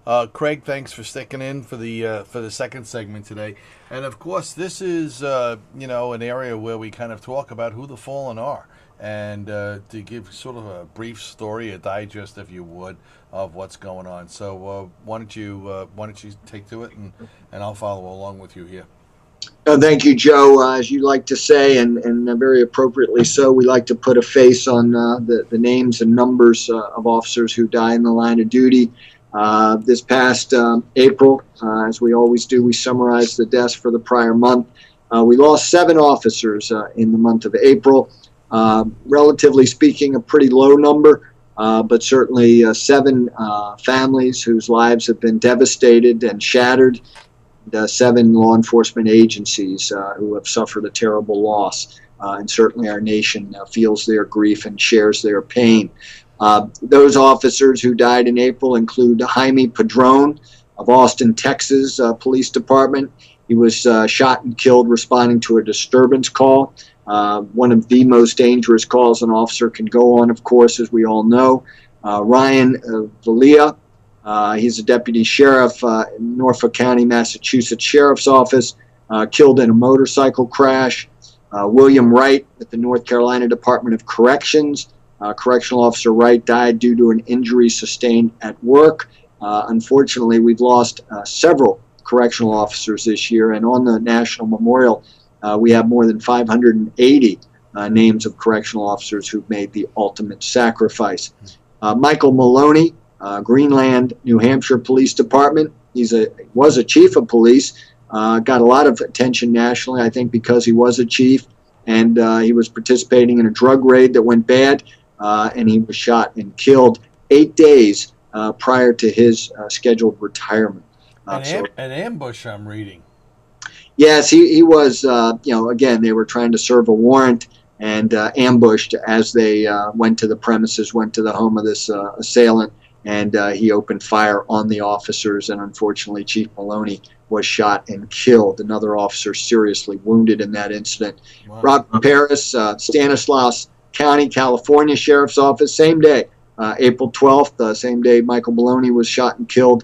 Craig, thanks for sticking in for the second segment today. And of course, this is an area where we kind of talk about who the fallen are, and to give sort of a brief story, a digest, if you would, of what's going on. So why don't you take to it, and I'll follow along with you here. Thank you, Joe. As you like to say, and very appropriately so, we like to put a face on the names and numbers of officers who die in the line of duty. This past April, as we always do, we summarize the deaths for the prior month. We lost 7 officers in the month of April. Relatively speaking, a pretty low number, but certainly 7 families whose lives have been devastated and shattered. 7 law enforcement agencies who have suffered a terrible loss. And certainly our nation feels their grief and shares their pain. Those officers who died in April include Jaime Padron of Austin, Texas Police Department. He was shot and killed responding to a disturbance call. One of the most dangerous calls an officer can go on, of course, as we all know. Ryan Valia. He's a deputy sheriff in Norfolk County, Massachusetts Sheriff's Office, killed in a motorcycle crash. William Wright at the North Carolina Department of Corrections. Correctional Officer Wright died due to an injury sustained at work. Unfortunately, we've lost several correctional officers this year, and on the National Memorial, we have more than 580 names of correctional officers who've made the ultimate sacrifice. Michael Maloney, Greenland, New Hampshire Police Department. Was a chief of police. Got a lot of attention nationally, I think, because he was a chief, and he was participating in a drug raid that went bad, and he was shot and killed 8 days prior to his scheduled retirement. An ambush, I'm reading. Yes, he was. Again, they were trying to serve a warrant and ambushed as they went to the premises, went to the home of this assailant. And he opened fire on the officers, and unfortunately Chief Maloney was shot and killed. Another officer seriously wounded in that incident. Wow. Rob Paris, Stanislaus County, California Sheriff's Office, same day, April 12th, same day Michael Maloney was shot and killed.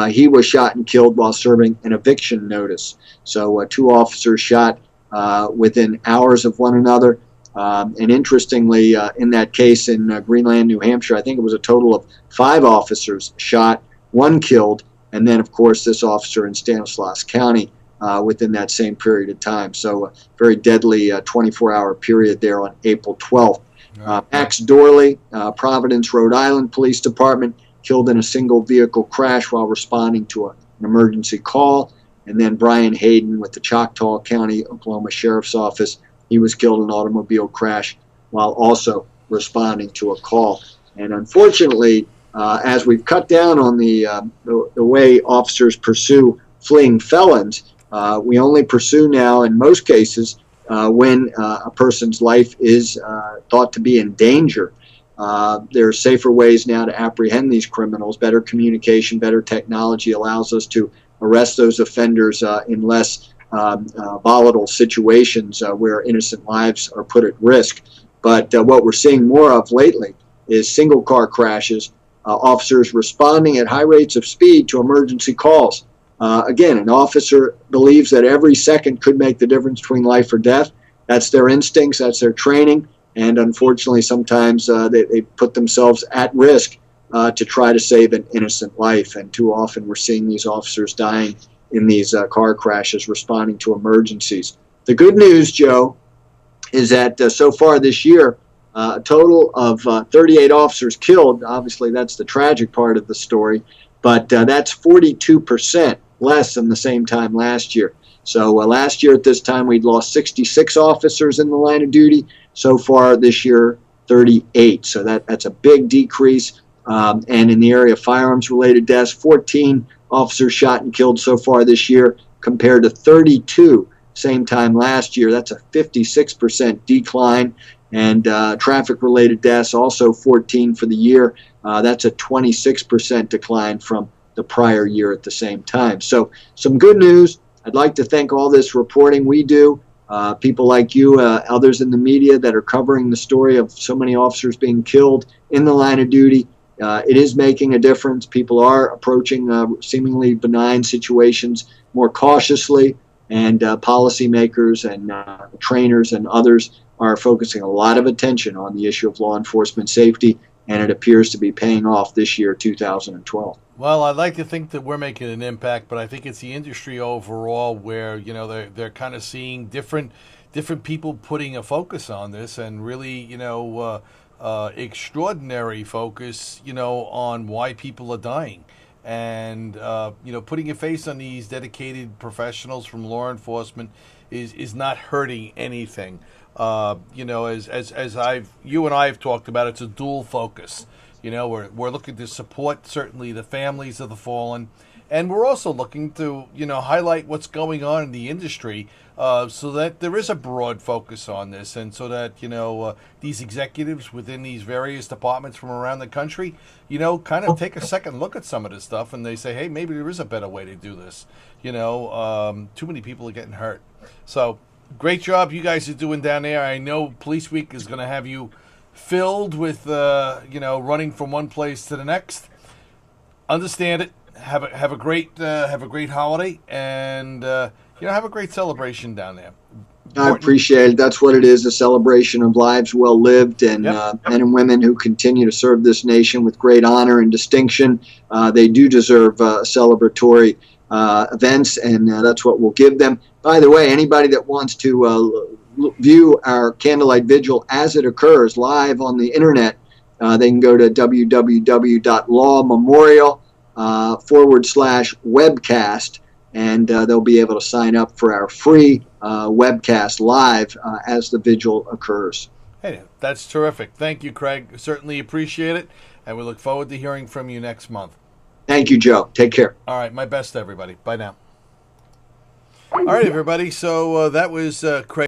He was shot and killed while serving an eviction notice. So 2 officers shot within hours of one another. And interestingly, in that case in Greenland, New Hampshire, I think it was a total of 5 officers shot, 1 killed, and then, of course, this officer in Stanislaus County within that same period of time. So a very deadly 24-hour period there on April 12th. Max Dorley, Providence, Rhode Island Police Department, killed in a single vehicle crash while responding to an emergency call. And then Brian Hayden with the Choctaw County, Oklahoma Sheriff's Office. He was killed in an automobile crash while also responding to a call. And unfortunately, as we've cut down on the way officers pursue fleeing felons, we only pursue now, in most cases, when a person's life is thought to be in danger. There are safer ways now to apprehend these criminals. Better communication, better technology allows us to arrest those offenders in less volatile situations where innocent lives are put at risk. But what we're seeing more of lately is single car crashes, officers responding at high rates of speed to emergency calls. Again, an officer believes that every second could make the difference between life or death. That's their instincts, that's their training, and unfortunately sometimes they put themselves at risk to try to save an innocent life. And too often we're seeing these officers dying in these car crashes responding to emergencies. The good news, Joe, is that so far this year, a total of 38 officers killed. Obviously, that's the tragic part of the story, but that's 42% less than the same time last year. So last year at this time, we'd lost 66 officers in the line of duty. So far this year, 38. So that's a big decrease. And in the area of firearms-related deaths, 14 officers shot and killed so far this year compared to 32 same time last year. That's a 56% decline. And traffic-related deaths, also 14 for the year. That's a 26% decline from the prior year at the same time. So some good news. I'd like to thank all this reporting we do, people like you, others in the media that are covering the story of so many officers being killed in the line of duty. it is making a difference. People are approaching seemingly benign situations more cautiously, and policymakers and trainers and others are focusing a lot of attention on the issue of law enforcement safety, and it appears to be paying off this year, 2012. Well, I'd like to think that we're making an impact, but I think it's the industry overall where, you know, they're kind of seeing different people putting a focus on this, and really, you know, extraordinary focus, you know, on why people are dying. And, you know, putting a face on these dedicated professionals from law enforcement is not hurting anything. You know, as you and I have talked about, it's a dual focus. You know, we're looking to support certainly the families of the fallen, and we're also looking to, you know, highlight what's going on in the industry, so that there is a broad focus on this, and so that, you know, these executives within these various departments from around the country, you know, kind of take a second look at some of this stuff, and they say, hey, maybe there is a better way to do this. You know, too many people are getting hurt. So great job you guys are doing down there. I know Police Week is going to have you filled with, you know, running from one place to the next. Understand it. Have a great holiday, and you know, have a great celebration down there. I appreciate it. That's what it is, a celebration of lives well lived, and men and women who continue to serve this nation with great honor and distinction. They do deserve celebratory events, and that's what we'll give them. By the way, anybody that wants to view our Candlelight Vigil as it occurs live on the internet, they can go to www.lawmemorial/webcast, and they'll be able to sign up for our free webcast live as the vigil occurs. Hey, that's terrific. Thank you, Craig. Certainly appreciate it, and we look forward to hearing from you next month. Thank you, Joe. Take care. All right, my best to everybody. Bye now. All right, everybody. So that was Craig.